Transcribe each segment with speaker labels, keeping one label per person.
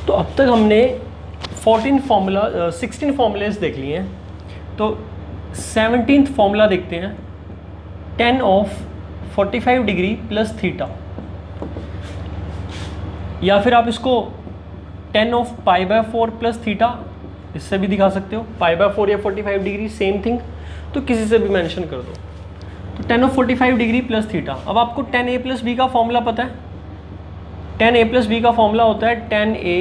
Speaker 1: तो अब तक हमने 16 फॉर्मूलेज देख लिए हैं, तो 17th फॉर्मूला देखते हैं, tan of 45 degree plus theta, या फिर आप इसको tan ऑफ π/4 प्लस थीटा इससे भी दिखा सकते हो, π/4 या 45 डिग्री सेम थिंग, तो किसी से भी मेंशन कर दो। तो tan of 45 degree plus theta. अब आपको tan a प्लस बी का फॉर्मूला पता है, tan a प्लस बी का फॉर्मूला होता है tan a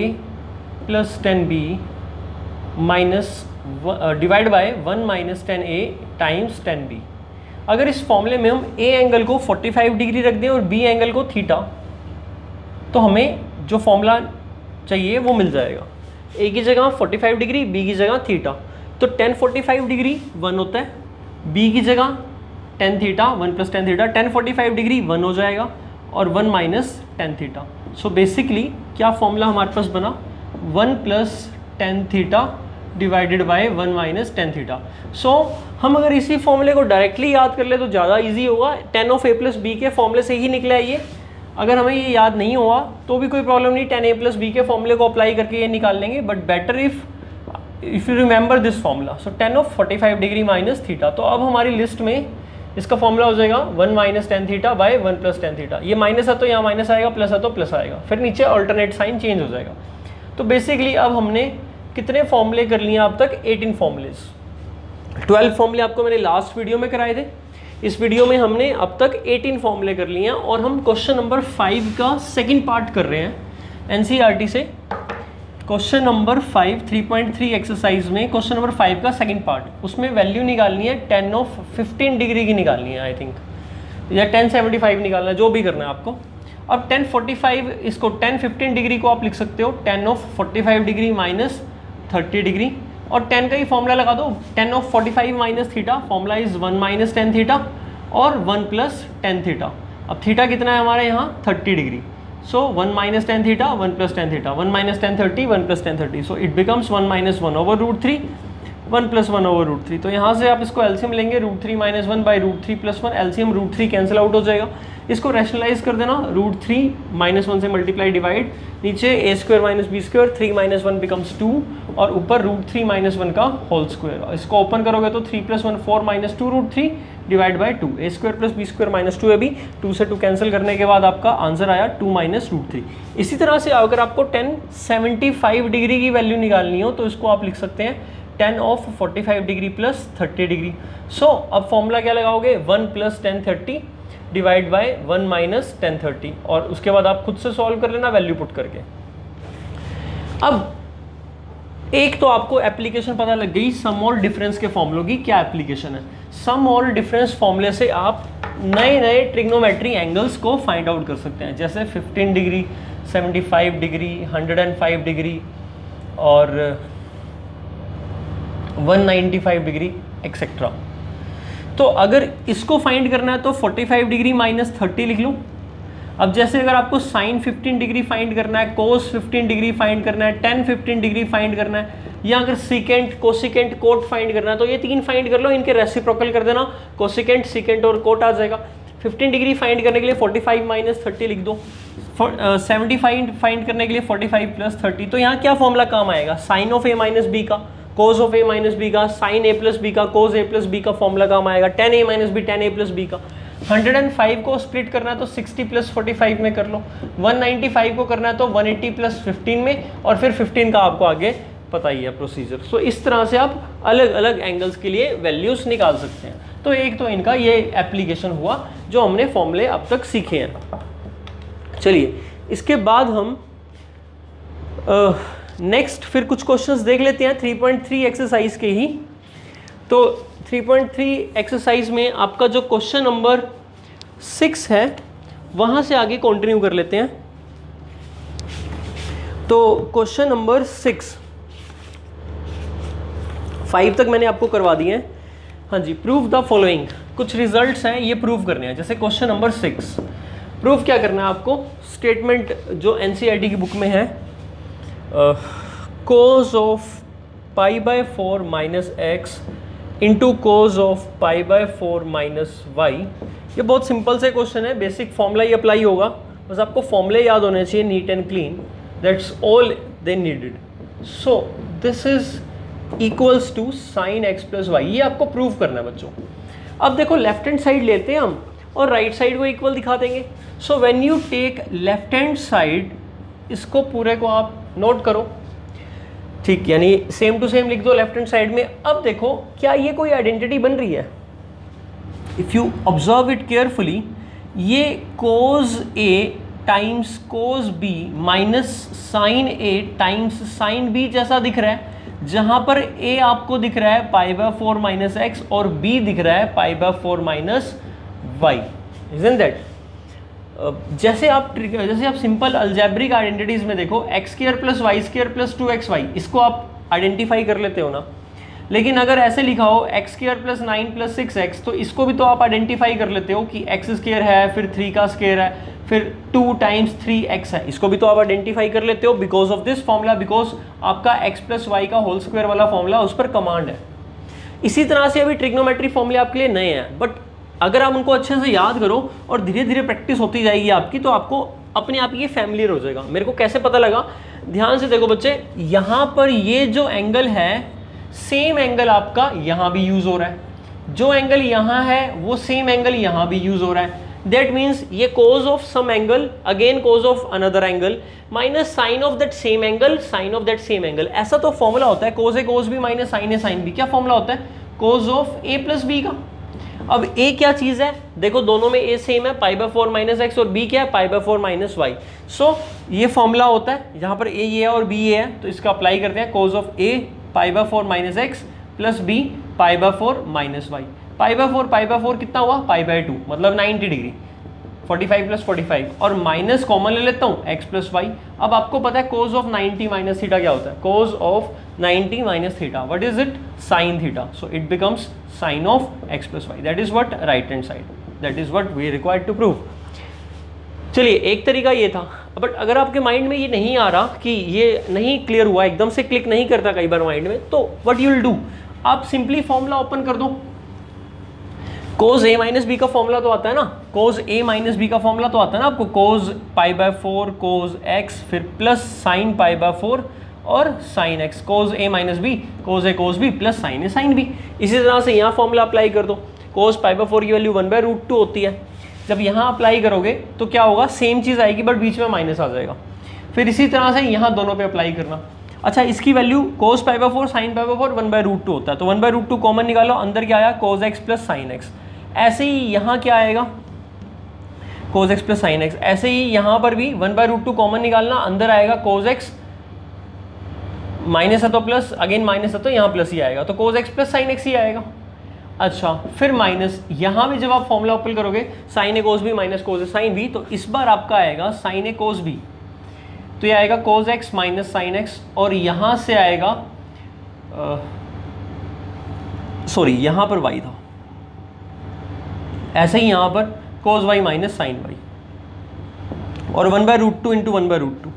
Speaker 1: plus tan b minus divide by 1 minus tan a times tan b। अगर इस फॉर्मूले में हम a एंगल को 45 डिग्री रख दें और b एंगल को थीटा, तो हमें जो फॉर्मूला चाहिए वो मिल जाएगा। a की जगह 45 डिग्री, b की जगह थीटा, तो tan 45 डिग्री 1 होता है, b की जगह tan theta 1 plus tan theta, tan 45 degree 1 हो जाएगा और 1 minus tan theta. So basically क्या फॉर्मूला हमारे पास बना, 1 plus tan theta divided by 1 minus tan theta. So हम अगर इसी फॉर्मूले को डायरेक्टली याद कर ले तो ज़्यादा इजी होगा, tan of a plus B के फॉर्मूले से ही निकला है ये। अगर हमें ये याद नहीं हुआ तो भी कोई प्रॉब्लम नहीं, tan a प्लस बी के फॉर्मूले को अप्लाई करके ये निकाल लेंगे, but better if you remember this formula. So tan of 45 degree minus theta, तो अब हमारी लिस्ट में इसका फॉर्मूला हो जाएगा 1 minus tan theta by 1 plus tan theta. ये माइनस है तो यहाँ माइनस आएगा, प्लस है तो प्लस आएगा, फिर नीचे अल्टरनेट साइन चेंज हो जाएगा। तो बेसिकली अब हमने कितने फॉर्मूले कर लिए अब तक, 18 फॉर्मूलेज। 12 फॉर्मूले आपको मैंने लास्ट वीडियो में कराए थे, इस वीडियो में हमने अब तक 18 फॉर्मूले कर लिए हैं और हम क्वेश्चन नंबर 5 का सेकंड पार्ट कर रहे हैं एनसीईआरटी से। क्वेश्चन नंबर 5 3.3 एक्सरसाइज में क्वेश्चन नंबर 5 का सेकंड पार्ट, उसमें वैल्यू निकालनी है tan ऑफ 15 डिग्री की निकालनी है आई थिंक, या tan 75 निकालना है, जो भी करना है आपको। अब tan 45 इसको tan 15 डिग्री को आप लिख सकते हो tan of 45 degree minus 30 degree, और tan का ही फॉर्मूला लगा दो, tan of 45 minus theta, formula is 1 minus tan theta और 1 प्लस tan थीटा। अब थीटा कितना है हमारे यहाँ 30 degree, so 1 minus tan theta 1 plus tan theta, 1 minus tan 30 1 plus tan 30, so it becomes 1 minus 1 over root 3 1 plus 1 over root 3। तो यहाँ से आप इसको एलसीएम लेंगे, root 3 minus 1 by root 3 plus 1, LCM root 3 cancel out हो जाएगा। इसको rationalise कर देना, रूट 3 माइनस 1 से मल्टीप्लाई डिवाइड, नीचे A square minus B square, 3 minus 1 becomes 2 और ऊपर रूट 3 माइनस 1 का होल स्क्वायर। इसको ओपन करोगे तो 3 plus 1 4 minus 2 root 3 divide by 2, A square plus B square minus 2 है भी, 2 से 2 कैंसिल करने के बाद आपका आंसर आया 2 माइनस रूट 3। इसी तरह से अगर आपको tan 75 डिग्री की वैल्यू निकालनी हो तो इसको आप लिख सकते हैं tan of 45 degree plus 30 degree. So अब फॉर्मूला क्या लगाओगे, 1 plus tan 30 divide by 1 minus tan 30, और उसके बाद आप खुद से सॉल्व कर लेना वैल्यू पुट करके। अब एक तो आपको एप्लीकेशन पता लग गई, सम और डिफरेंस के फॉर्मूलों की क्या एप्लीकेशन है। सम और डिफरेंस फॉर्मूले से आप नए नए ट्रिग्नोमेट्री एंगल्स को फाइंड आउट कर सकते हैं, जैसे 15 डिग्री 75 डिग्री 105 डिग्री और 195 डिग्री एक्सेट्रा। तो अगर इसको फाइंड करना है तो 45 डिग्री माइनस 30 लिख लूँ। अब जैसे अगर आपको साइन 15 डिग्री फाइंड करना है, कोस 15 डिग्री फाइंड करना है, टेन 15 डिग्री फाइंड करना है, या अगर सीकेंट कोसिकेंट कोट फाइंड करना है, तो ये तीन फाइंड कर लो, इनके रेसिप्रोकल कर देना, कोसिकेंट सीकेंट और कोट आ जाएगा। 15 डिग्री फाइंड करने के लिए 45 माइनस 30 लिख दो, 75 फाइंड करने के लिए 45 प्लस 30। तो यहाँ क्या फॉर्मूला काम आएगा, sine of A minus B का, cos of A minus B का, साइन ए प्लस बी का, कोस ए प्लस बी का फॉर्मूला काम आएगा, tan A minus B tan A plus B का। 105 को स्प्लिट करना है तो 60 प्लस 45 में कर लो, 195 को करना है तो 180 प्लस 15 में, और फिर 15 का आपको आगे पता ही है प्रोसीजर। सो इस तरह से आप अलग अलग एंगल्स के लिए वैल्यूज निकाल सकते हैं। तो एक तो इनका ये एप्लीकेशन हुआ जो हमने फॉर्मूले अब तक सीखे हैं। चलिए इसके बाद हम नेक्स्ट फिर कुछ क्वेश्चंस देख लेते हैं 3.3 एक्सरसाइज के ही। तो 3.3 एक्सरसाइज में आपका जो क्वेश्चन नंबर 6 है वहाँ से आगे कंटिन्यू कर लेते हैं। तो क्वेश्चन नंबर 5 तक मैंने आपको करवा दिए हैं। हाँ जी, प्रूव द फॉलोइंग, कुछ रिजल्ट्स हैं ये प्रूव करने हैं। जैसे क्वेश्चन नंबर 6 प्रूव क्या करना है आपको, स्टेटमेंट जो एनसीईआरटी की बुक में है, cos of π/4 minus X into cos of π/4 minus Y. ये बहुत सिंपल से क्वेश्चन है, बेसिक फॉर्मूला ही अप्लाई होगा, बस आपको फॉर्मूले याद होने चाहिए neat and clean, that's all they needed. So this is equals to sin x plus y. ये आपको प्रूव करना है बच्चों. अब देखो लेफ्ट हैंड साइड लेते हैं हम और राइट साइड को इक्वल दिखा देंगे. So when you take left hand side, इसको पूरे को आप नोट करो, ठीक, यानी सेम टू सेम लिख दो लेफ्ट हैंड साइड में. अब देखो क्या ये कोई आइडेंटिटी बन रही है? If you observe it carefully, ये cos a times cos b minus sine a times sine b जैसा दिख रहा है, जहां पर a आपको दिख रहा है π/4 माइनस एक्स और b दिख रहा है π/4 माइनस वाई. Isn't that? जैसे आप सिंपल अलजेब्रिक आइडेंटिटीज में देखो x² plus Y square plus 2xy, इसको आप आइडेंटिफाई कर लेते हो ना. लेकिन अगर ऐसे लिखा हो x² प्लस 9 प्लस 6x, तो इसको भी तो आप आइडेंटिफाई कर लेते हो कि x² है, फिर 3 का स्क्वायर है, फिर 2 टाइम्स 3x है, इसको भी तो आप आइडेंटिफाई कर लेते हो because of this formula, because आपका x प्लस वाई का होल स्क्वायर वाला फॉर्मूला उस पर कमांड है. इसी तरह से अभी ट्रिग्नोमेट्री फॉर्मूले आपके लिए नए हैं, बट अगर आप उनको अच्छे से याद करो और धीरे धीरे प्रैक्टिस होती जाएगी आपकी, तो आपको अपने आप ये फैमिलियर हो जाएगा. मेरे को कैसे पता लगा? ध्यान से देखो बच्चे, यहाँ पर ये जो एंगल है, सेम एंगल आपका यहाँ भी यूज हो रहा है. जो एंगल यहाँ है वो सेम एंगल यहाँ भी यूज हो रहा है. दैट मीन्स ये cos of some angle again cos of another angle minus sine of that same angle sine of that same angle. ऐसा तो फॉर्मूला होता है cos A cos B minus sine A sine B. क्या formula होता है? Cos of A plus B का. अब a क्या चीज है? देखो दोनों में a सेम है π/4 माइनस एक्स और b क्या है π/4 माइनस वाई. सो ये फॉर्मूला होता है जहां पर a ये है और b ये है, तो इसका अप्लाई करते हैं. Cos of a π/4 minus X plus b π/4 minus Y. π/4 कितना हुआ? π/2 मतलब 90 डिग्री. 45 प्लस 45 और माइनस कॉमन ले लेता हूँ x प्लस वाई. अब आपको पता है कोज ऑफ 90 माइनस थीटा क्या होता है? Cos of 90 minus theta, what is it? Sine theta. So it becomes sine of x plus Y. That is what right hand side, that is what we required to prove. चलिए, एक तरीका ये था. But अगर आपके mind में ये नहीं आ रहा कि ये नहीं क्लियर हुआ, एकदम से क्लिक नहीं करता कई बार माइंड में, तो व्हाट यू विल डू, आप सिंपली फॉर्मूला ओपन कर दो. कोज a माइनस बी का फॉर्मूला तो आता है ना, कोज a माइनस बी का फॉर्मूला तो आता है ना आपको, कोज π/4 कोज x फिर प्लस साइन π/4 और sine x. Cos a minus B cos a cos b plus sine a sine b. इसी तरह से यहाँ फॉर्मूला अप्लाई कर दो. कोज π/4 की वैल्यू 1/√2 होती है. जब यहाँ अप्लाई करोगे तो क्या होगा? सेम चीज़ आएगी बट बीच में माइनस आ जाएगा. फिर इसी तरह से यहाँ दोनों पे अप्लाई करना. अच्छा, इसकी वैल्यू कोज π/4 साइन π/4 1/√2 होता है, तो 1/√2 कॉमन निकालो, अंदर क्या आया? कोज x प्लस साइन x. ऐसे ही यहाँ क्या आएगा? कोज x प्लस साइन x. ऐसे ही यहाँ पर भी 1/√2 कॉमन निकालना, अंदर आएगा कोज x, माइनस है तो प्लस, अगेन माइनस है तो यहाँ प्लस ही आएगा, तो कोज x प्लस साइन x ही आएगा. अच्छा, फिर माइनस यहाँ भी जब आप फॉर्मूला अप्लाई करोगे sign A cos B minus cos A sine B, तो इस बार आपका आएगा साइन ए कोस बी, तो ये आएगा cos x minus sine x. और यहाँ से आएगा सॉरी यहाँ पर y था, ऐसे ही यहाँ पर कोस y माइनस साइन y और 1/√2 इंटू 1/√2.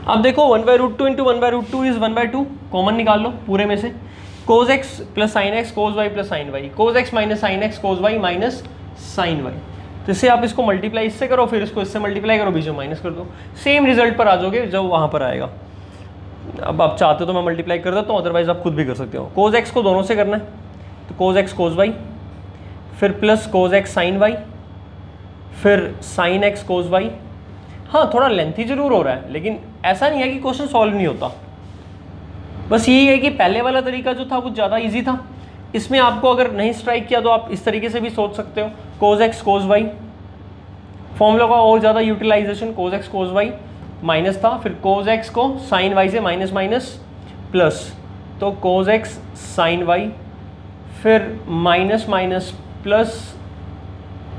Speaker 1: अब देखो 1/√2 इंटू 1/√2 इज 1/2, कॉमन निकाल लो पूरे में से. कोस x प्लस साइन एक्स कोस y प्लस साइन y, कोस x माइनस साइन एक्स कोस y माइनस साइन y. तो इससे आप इसको मल्टीप्लाई इससे करो, फिर इसको इससे मल्टीप्लाई करो, बीच में माइनस कर दो, सेम रिजल्ट पर आ जाओगे जो वहाँ पर आएगा. अब आप चाहते हो तो मैं मल्टीप्लाई कर देता हूँ, अदरवाइज आप खुद भी कर सकते हो. कोस x को दोनों से करना है, तो कोस x कोस y, फिर plus cos x sine y, फिर साइन x कोस y. हाँ, थोड़ा लेंथी जरूर हो रहा है, लेकिन ऐसा नहीं है कि क्वेश्चन सॉल्व नहीं होता. बस यही है कि पहले वाला तरीका जो था वो ज़्यादा इजी था. इसमें आपको अगर नहीं स्ट्राइक किया तो आप इस तरीके से भी सोच सकते हो. Cos x cos y, formula का और ज़्यादा utilisation, cos x cos y minus था, फिर कोस x को साइन y से माइनस माइनस प्लस, तो कोस x साइन y, फिर minus minus plus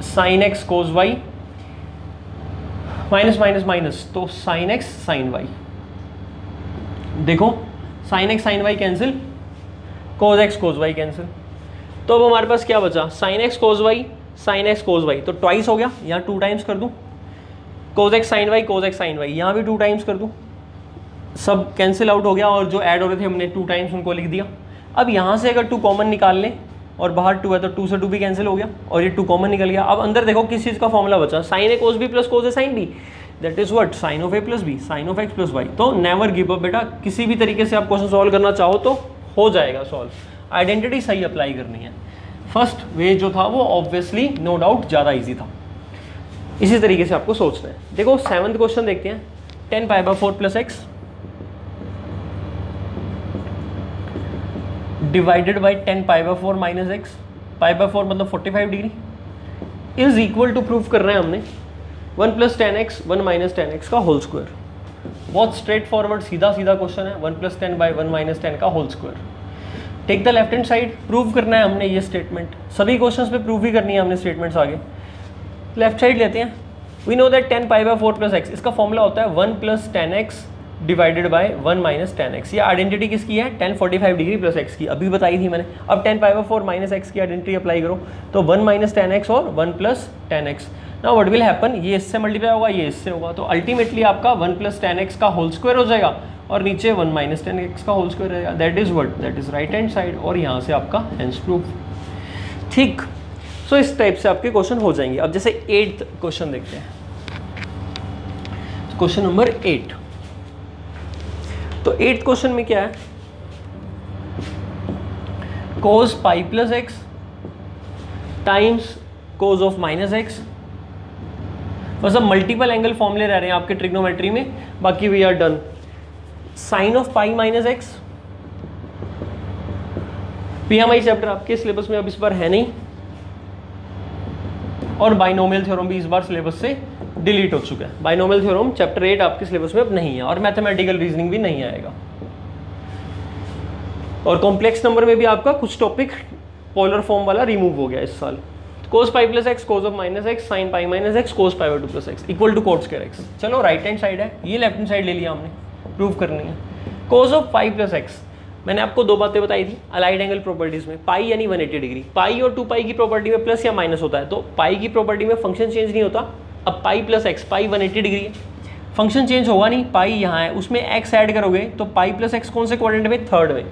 Speaker 1: sine x cos y, minus minus minus, तो साइन x साइन y. देखो sine x sine y cancel, cos x cos y cancel, तो अब हमारे पास क्या बचा? Sine x cos y sign x cos y, तो twice हो गया, यहाँ 2 टाइम्स कर दूँ. कोस x साइन y कोस x साइन y, यहाँ भी 2 टाइम्स कर दूँ, सब कैंसिल आउट हो गया, और जो ऐड हो रहे थे हमने 2 टाइम्स उनको लिख दिया. अब यहाँ से अगर 2 कॉमन निकाल लें और बाहर 2 है तो 2 से 2 भी कैंसिल हो गया और ये 2 कॉमन निकल गया. अब अंदर देखो किस चीज़ का फॉर्मूला बचा? Sine A cos B plus cos A sine B. That is what sine of A plus B, sine of X plus Y. तो नेवर गिव अप बेटा, किसी भी तरीके से आप क्वेश्चन सॉल्व करना चाहो तो हो जाएगा सॉल्व, आइडेंटिटी सही अप्लाई करनी है। फर्स्ट वे जो था वो ऑब्वियसली नो डाउट ज़्यादा ईजी था, इसी तरीके से आपको सोचना है। देखो 7th क्वेश्चन देखते हैं, 10 pi by 4 plus X divided by 10 pi by 4 minus X, pi by 4 मतलब 45 degree, is equal to proof कर रहे हैं हमने 1 प्लस 10x 1 माइनस 10x का होल स्क्वायर। बहुत स्ट्रेट फॉरवर्ड सीधा सीधा क्वेश्चन है, 1 प्लस 10 बाई 1 माइनस 10 का whole square. Take the left hand side, prove करना है हमने ये स्टेटमेंट, सभी क्वेश्चंस पे प्रूव ही करनी है हमने स्टेटमेंट्स आगे। लेफ्ट साइड लेते हैं, we know that 10 pi by 4 plus X, इसका फॉर्मूला होता है 1 plus 10x divided by 1 minus 10x। ये आइडेंटिटी किसकी है, 10 45 डिग्री प्लस एक्स की, अभी बताई थी मैंने। अब 10 पाई बाय 4 माइनस एक्स की आइडेंटिटी अप्लाई करो, तो 1 माइनस 10x और 1 plus 10x। Now what will happen, ये इससे मल्टीप्लाई होगा, ये इससे होगा, तो अल्टीमेटली आपका 1 प्लस 10x का होल स्क्वायर हो जाएगा और नीचे 1 माइनस 10x का होल स्क्वायर रहेगा। That is what, that is right hand side, और यहाँ से आपका हेंस प्रूफ। ठीक, सो इस टाइप से आपके क्वेश्चन हो जाएंगे। अब जैसे 8th क्वेश्चन देखते हैं, क्वेश्चन नंबर 8। तो 8th क्वेश्चन में क्या है, cos pi plus X times cos of minus X. बस अब मल्टीपल एंगल फॉर्मूले रह रहे हैं आपके ट्रिग्नोमेट्री में, बाकी we are done. Sine of pi minus X, PMI chapter आपके सिलेबस में अब इस बार है नहीं, और बाइनोमियल थ्योरम भी इस बार सिलेबस से डिलीट हो चुका है। बाइनोमियल थ्योरम चैप्टर 8 आपके सिलेबस में अब नहीं है, और मैथमेटिकल रीजनिंग भी नहीं आएगा। और कॉम्प्लेक्स नंबर में भी आपका कुछ टॉपिक पोलर फॉर्म वाला रिमूव हो गया इस साल। Cos pi plus X cos of minus X sine pi minus X cos pi by 2 plus X equal to cot square X. चलो राइट हैंड साइड है, ये लेफ्ट हैंड साइड ले लिया हमने, प्रूव करनी है। Cos of pi plus x, मैंने आपको दो बातें बताई थी अलाइड एंगल प्रॉपर्टीज में, पाई यानी 180 डिग्री, पाई और 2 पाई की प्रॉपर्टी में प्लस या माइनस होता है, तो पाई की प्रॉपर्टी में फंक्शन चेंज नहीं होता। अब पाई प्लस एक्स, पाई 180 डिग्री है, फंक्शन चेंज होगा नहीं, पाई यहाँ है, उसमें एक्स ऐड करोगे तो पाई प्लस एक्स कौन से क्वाड्रेंट में, थर्ड में।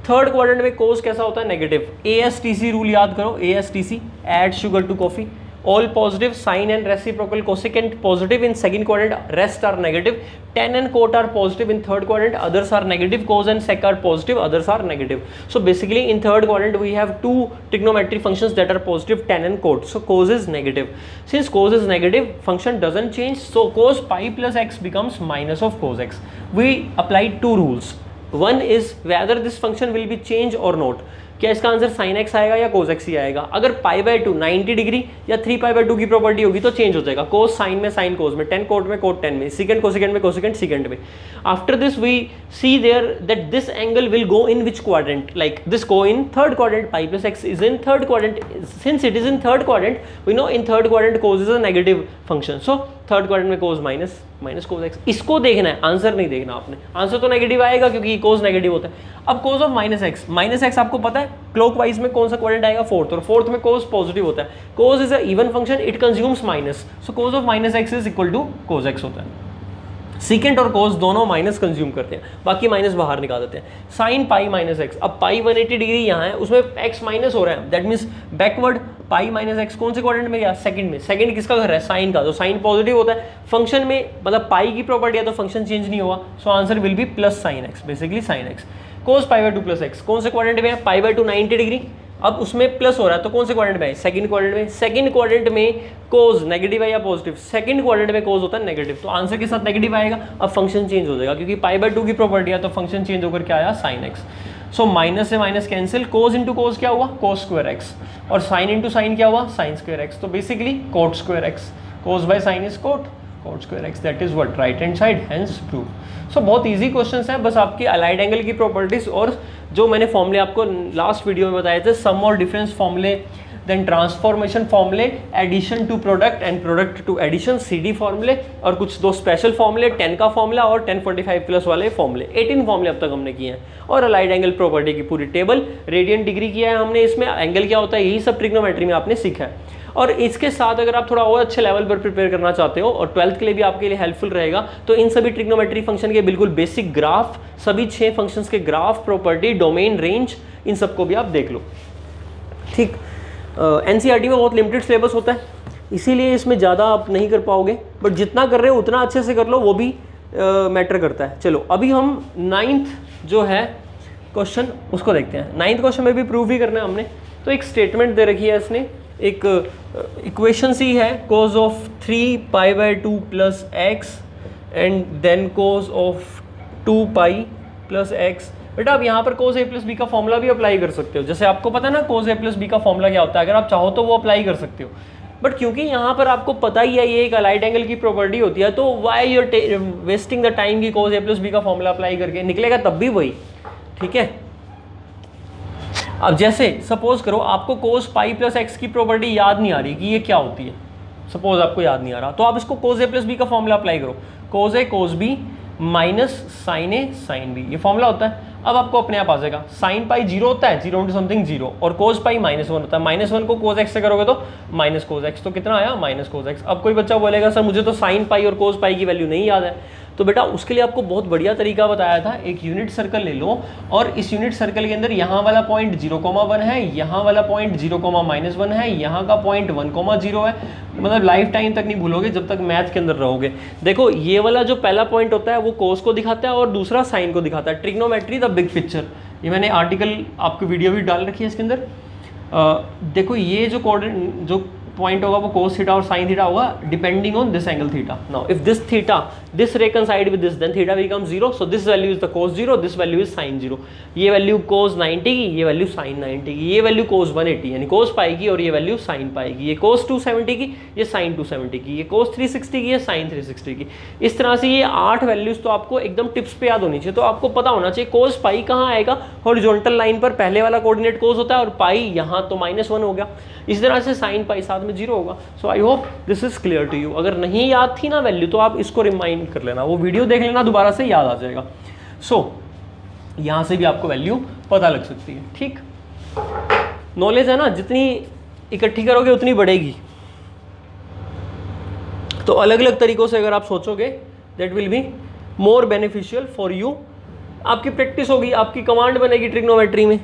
Speaker 1: थर्ड क्वाड्रेंट में कोस कैसा होता है, नेगेटिव। ASTC रूल याद करो, ASTC add sugar to coffee, all positive, sine and reciprocal cosecant positive in second quadrant, rest are negative, tan and cot are positive in third quadrant, others are negative, cos and sec are positive, others are negative. So basically in third quadrant we have two trigonometric functions that are positive, tan and cot, so cos is negative. Since cos is negative, function doesn't change, so cos pi plus x becomes minus of cos x. We applied two rules. One is whether this function will be changed or not. क्या इसका answer sine x आएगा या cos x ही आएगा। अगर पाई by 2 90 degree या 3 पाई by 2 की property होगी तो चेंज हो जाएगा, कोस साइन में साइन कोस में, टेन कोट में कोट टेन में, सिकेंड कोसिकेंड में कोसिकेंड सिकेंड में। After this we see there that this angle will go in which quadrant, like this go in third quadrant, pi plus X is in third quadrant, since it is in third quadrant we know in third quadrant cos is a negative function, so third quadrant में cos minus minus cos X. इसको देखना है, answer नहीं देखना आपने, answer तो negative आएगा क्योंकि कोस नेगेटिव होता है। अब कोस ऑफ माइनस एक्स आपको पता है क्लॉकवाइज में कौन सा क्वाड्रेंट आएगा, फोर्थ, और फोर्थ में कोस पॉजिटिव होता है। Cos is a even function, it consumes minus, so cos of minus X is equal to cos X होता है। सीकेंट और कोस दोनों माइनस कंज्यूम करते हैं, बाकी माइनस बाहर निकाल देते हैं। साइन पाई माइनस एक्स, अब पाई 180 डिग्री यहाँ है, उसमें एक्स माइनस हो रहा है, that means backward pi minus x कौन से क्वाड्रेंट में गया, सेकंड में। सेकंड किसका घर है, साइन का, तो साइन पॉजिटिव होता है। फंक्शन में मतलब पाई की प्रॉपर्टी है तो फंक्शन चेंज नहीं होगा, so answer will be plus sine x, basically sine x. Cos pi by 2 plus x कौन से क्वाड्रेंट में है, पाई बाय 2 90 डिग्री, अब उसमें प्लस हो रहा है तो कौन से क्वाड्रेंट में है, सेकंड क्वाड्रेंट में। सेकंड क्वाड्रेंट में कोस नेगेटिव है या पॉजिटिव, सेकंड क्वाड्रेंट में कोस होता है नेगेटिव, तो आंसर के साथ नेगेटिव आएगा। अब फंक्शन चेंज हो जाएगा क्योंकि पाई बाय 2 की प्रॉपर्टी है तो फंक्शन चेंज होकर क्या आया, साइन एक्स। सो माइनस से minus cancel, cos into cos क्या हुआ, कोस स्क्वायर एक्स, और साइन इंटू साइन क्या हुआ, साइन स्क्वायर एक्स, तो basically cot square X, cos by sine is cot, cot square X, that is what right hand side, hence prove. So बहुत easy questions हैं, बस आपकी allied angle की properties और जो मैंने फॉर्मूले आपको लास्ट वीडियो में बताए थे, सम और डिफरेंस फॉर्मूले, देन ट्रांसफॉर्मेशन फॉर्मूले, addition to product and product to addition, CD फॉर्मूले, और कुछ दो स्पेशल फॉर्मूले, 10 का फॉर्मूला और 1045 प्लस वाले फॉर्मूले, 18 फॉर्मूले अब तक हमने किए हैं। और अलाइड एंगल प्रॉपर्टी की पूरी टेबल, रेडियन डिग्री किया है हमने, इसमें एंगल क्या होता है यही सब ट्रिग्नोमेट्री में आपने सीखा है। और इसके साथ अगर आप थोड़ा और अच्छे लेवल पर प्रिपेयर करना चाहते हो और 12th के लिए भी आपके लिए हेल्पफुल रहेगा, तो इन सभी ट्रिग्नोमेट्री फंक्शन के बिल्कुल बेसिक ग्राफ, सभी 6 फंक्शंस के ग्राफ, प्रॉपर्टी, डोमेन, रेंज, इन सबको भी आप देख लो। ठीक, NCERT में बहुत लिमिटेड सिलेबस होता है, इसीलिए इसमें ज़्यादा आप नहीं कर पाओगे, बट जितना कर रहे हो उतना अच्छे से कर लो, वो भी मैटर करता है। चलो अभी हम 9th जो है क्वेश्चन उसको देखते हैं। 9th क्वेश्चन में भी प्रूव ही करना है हमने। तो एक स्टेटमेंट दे रखी है इसने, एक इक्वेशन सी है, cos of 3π/2 plus X and then cos of 2π plus X. बेटा आप यहाँ पर कोस ए प्लस बी का फॉर्मूला भी अप्लाई कर सकते हो, जैसे आपको पता है ना कोस ए प्लस बी का फॉर्मूला क्या होता है, अगर आप चाहो तो वो अप्लाई कर सकते हो। बट क्योंकि यहाँ पर आपको पता ही है ये एक अलाइड एंगल की प्रॉपर्टी होती है, तो why you're wasting the time की कोस ए प्लस बी का फॉर्मूला अप्लाई करके निकलेगा तब भी वही, ठीक है। अब जैसे सपोज करो आपको कोस पाई प्लस एक्स की प्रॉपर्टी याद नहीं आ रही कि ये क्या होती है, सपोज आपको याद नहीं आ रहा, तो आप इसको कोस ए प्लस बी का फॉर्मूला अप्लाई करो, कोस A cos B minus sine A sine B, ये फॉर्मूला होता है। अब आपको अपने आप आ जाएगा, साइन पाई 0 होता है, 0 इंटू समथिंग 0, और कोस पाई -1 होता है, -1 को कोस एक्स से करोगे तो माइनस कोस एक्स, तो कितना आया माइनस कोस एक्स। अब कोई बच्चा बोलेगा सर मुझे तो साइन पाई और कोस पाई की वैल्यू नहीं याद है, तो बेटा उसके लिए आपको बहुत बढ़िया तरीका बताया था, एक यूनिट सर्कल ले लो और इस यूनिट सर्कल के अंदर यहाँ वाला पॉइंट 0,1 है, यहाँ वाला पॉइंट 0,-1 है, यहाँ का पॉइंट 1,0 है, मतलब लाइफ टाइम तक नहीं भूलोगे जब तक मैथ के अंदर रहोगे। देखो ये वाला जो पहला पॉइंट होता है वो कोस को दिखाता है और दूसरा साइन को दिखाता है, ट्रिग्नोमेट्री द बिग पिक्चर। ये मैंने आर्टिकल आपको वीडियो भी डाल रखी है इसके अंदर। देखो ये जो कोऑर्डिनेट जो पॉइंट होगा वो कोस थीटा और साइन थीटा होगा depending on this angle theta. Now if this theta this reconciled with this then theta become 0, so this value is the cos 0, this value is sine 0। ये value कोस 90 की, ये value sign 90 की, ये value कोस 180 यानी कोस पाएगी और ये वैल्यू साइन पाएगी, ये कोस 270 की, ये साइन 270 की, ये कोस 360 की, ये साइन 360 की। इस तरह से ये 8 वैल्यूज तो आपको एकदम टिप्स पे याद होनी चाहिए। तो आपको पता होना चाहिए कोस पाई कहाँ आएगा, हॉरिजॉन्टल लाइन पर पहले वाला कोऑर्डिनेट कोस होता है और पाई यहाँ तो -1 हो गया। इस तरह से साइन पाई साथ में 0 होगा। So I hope this is clear to you. अगर नहीं याद थी ना वैल्यू तो आप इसको रिमाइंड कर लेना, वो वीडियो देख लेना, दोबारा से याद आ जाएगा। सो यहाँ से भी आपको वैल्यू पता लग सकती है, ठीक। नॉलेज है ना, जितनी इकट्ठी करोगे उतनी बढ़ेगी। तो अलग अलग तरीकों से अगर आप सोचोगे that will be more beneficial for you. आपकी प्रैक्टिस होगी, आपकी कमांड बनेगी ट्रिग्नोमेट्री में,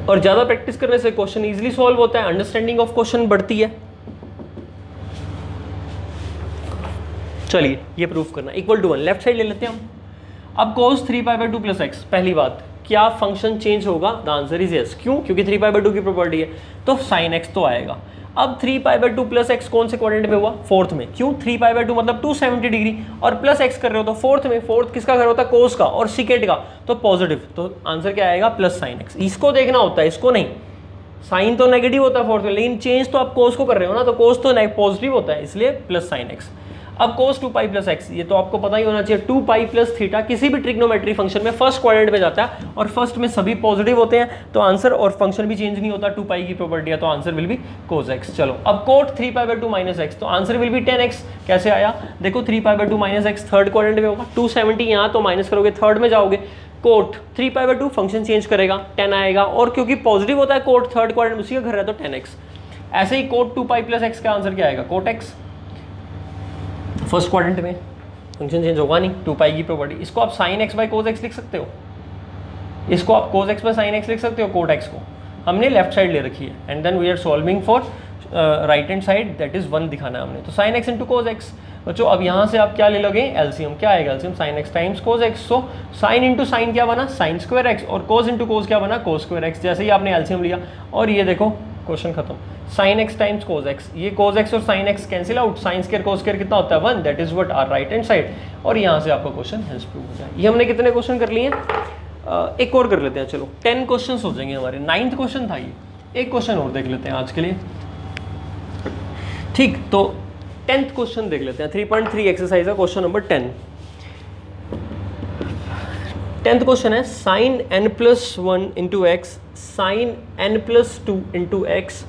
Speaker 1: और ज़्यादा प्रैक्टिस करने से क्वेश्चन इजीली सॉल्व होता है, अंडरस्टैंडिंग ऑफ क्वेश्चन बढ़ती है। चलिए ये प्रूफ करना, इक्वल टू 1 लेफ्ट साइड ले लेते हैं हम। अब cos 3π/2 प्लस एक्स, पहली बात क्या फंक्शन चेंज होगा, द आंसर इज यस। क्यों? क्योंकि 3π/2 की प्रॉपर्टी है तो sin x तो आएगा। अब 3π/2 प्लस एक्स कौन से क्वाड्रेंट में हुआ, फोर्थ में। क्यों? 3π/2 मतलब 270 डिग्री और प्लस एक्स कर रहे हो तो फोर्थ में। फोर्थ किसका घर होता है, कोस का, और सिकेट का, तो पॉजिटिव, तो आंसर क्या आएगा प्लस साइन एक्स। इसको देखना होता है, इसको नहीं। साइन तो नेगेटिव होता है फोर्थ में, लेकिन चेंज तो आप कोस को कर रहे हो ना, तो कोस तो पॉजिटिव होता है, इसलिए प्लस साइन एक्स। अब cos 2π प्लस एक्स, ये तो आपको पता ही होना चाहिए, 2π प्लस थीटा किसी भी ट्रिग्नोमेट्री फंक्शन में फर्स्ट क्वाड्रेंट में जाता है और फर्स्ट में सभी पॉजिटिव होते हैं, तो आंसर और फंक्शन भी चेंज नहीं होता, 2π की प्रॉपर्टी है, तो answer will be cos x। चलो अब cot 3π/2 माइनस एक्स, तो आंसर विल बी 10x। कैसे आया देखो, 3π/2 माइनस एक्स थर्ड क्वाड्रेंट में होगा, 270 यहाँ तो माइनस करोगे थर्ड में जाओगे, कोट 3π/2 फंक्शन चेंज करेगा 10 आएगा, और क्योंकि पॉजिटिव होता है कोट थर्ड क्वाड्रेंट उसी का घर है तो 10x। ऐसे ही कोट 2π प्लस एक्स का आंसर क्या आएगा, कोट x। फर्स्ट क्वाड्रेंट में फंक्शन चेंज होगा नहीं, 2π की प्रॉपर्टी। इसको आप sin x by cos x लिख सकते हो, इसको आप cos x by sin x लिख सकते हो, कोट x को हमने लेफ्ट साइड ले रखी है, and then we are solving for right hand side, that is 1 दिखाना है हमने, तो sin x into cos x। बच्चों अब यहाँ से आप क्या ले लोगे, एलसीएम। क्या आएगा LCM, sin x times cos x। सो sin इंटू साइन क्या बना, sin स्क्वायर x, और cos इंटू cos क्या बना, cos स्क्वायर x। जैसे ही आपने एलसीएम लिया और ये देखो क्वेश्चन खत्म, sin x times cos x, ये cos x और sin x cancel out, sin square cos square कितना होता है 1, that is what our right hand side, और यहाँ से आपका क्वेश्चन हेंस प्रूव हो जाए। ये हमने कितने क्वेश्चन कर लिए, एक और कर लेते हैं, चलो 10 क्वेश्चन हो जाएंगे हमारे। 9th क्वेश्चन था ये, एक क्वेश्चन और देख लेते हैं आज के लिए, ठीक। तो 10th क्वेश्चन देख लेते हैं, 3.3 एक्सरसाइज है, क्वेश्चन नंबर 10। 10th क्वेश्चन है sin n+1 into x sin n+2 into x.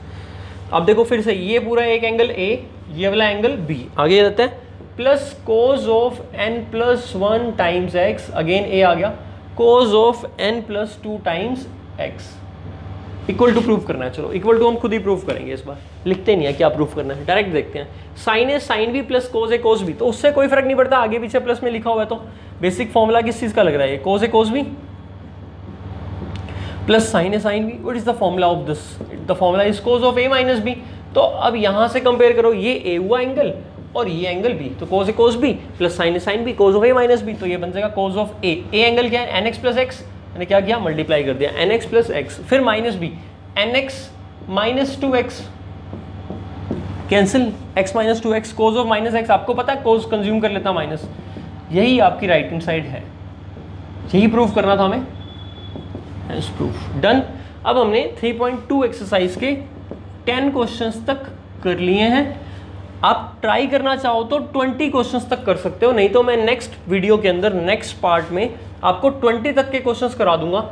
Speaker 1: अब देखो फिर से ये पूरा एक एंगल A, ये वाला एंगल B, आगे जाता है plus cos of n+1 times x, again A आ गया, cos of n+2 times x equal to proof करना है। चलो इक्वल टू हम खुद ही प्रूफ करेंगे, इस बार लिखते नहीं है क्या प्रूफ करना है, डायरेक्ट देखते हैं। Sign A sine B plus cos A cos B, तो उससे कोई फर्क नहीं पड़ता, आगे पीछे प्लस में लिखा हुआ है तो बेसिक फॉर्मूला किस चीज का लग रहा है, cos A cos B. Plus sine A sine B, what is the formula of this? The formula is cos of A minus B. तो अब यहां से कंपेयर करो, ये ए हुआ एंगल और ये एंगल बी, तो cos A cos B plus sine A sine B cos of A minus B, तो ये बन जाएगा कोस ऑफ ए। ए एंगल क्या है? nx प्लस एक्स, मैंने क्या किया? मल्टीप्लाई कर दिया nx प्लस एक्स, फिर minus B nx minus 2x, cancel x minus 2x, cos of minus X, आपको पता है कोस कंज्यूम कर लेता माइनस, यही आपकी राइट हैंड साइड है, यही प्रूफ करना था हमें, हैंस प्रूफ डन। अब हमने 3.2 एक्सरसाइज के 10 क्वेश्चंस तक कर लिए हैं। आप ट्राई करना चाहो तो 20 क्वेश्चंस तक कर सकते हो, नहीं तो मैं नेक्स्ट वीडियो के अंदर नेक्स्ट पार्ट में आपको 20 तक के क्वेश्चंस करा दूंगा।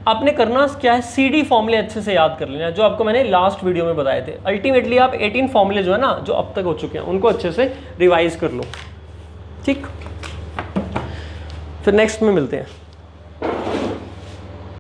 Speaker 1: आपने करना क्या है, सीडी फॉर्मूले अच्छे से याद कर लेना, जो आपको मैंने लास्ट वीडियो में बताए थे। अल्टीमेटली आप 18 फॉर्मूले जो है ना, जो अब तक हो चुके हैं, उनको अच्छे से रिवाइज कर लो, ठीक। फिर नेक्स्ट में मिलते हैं।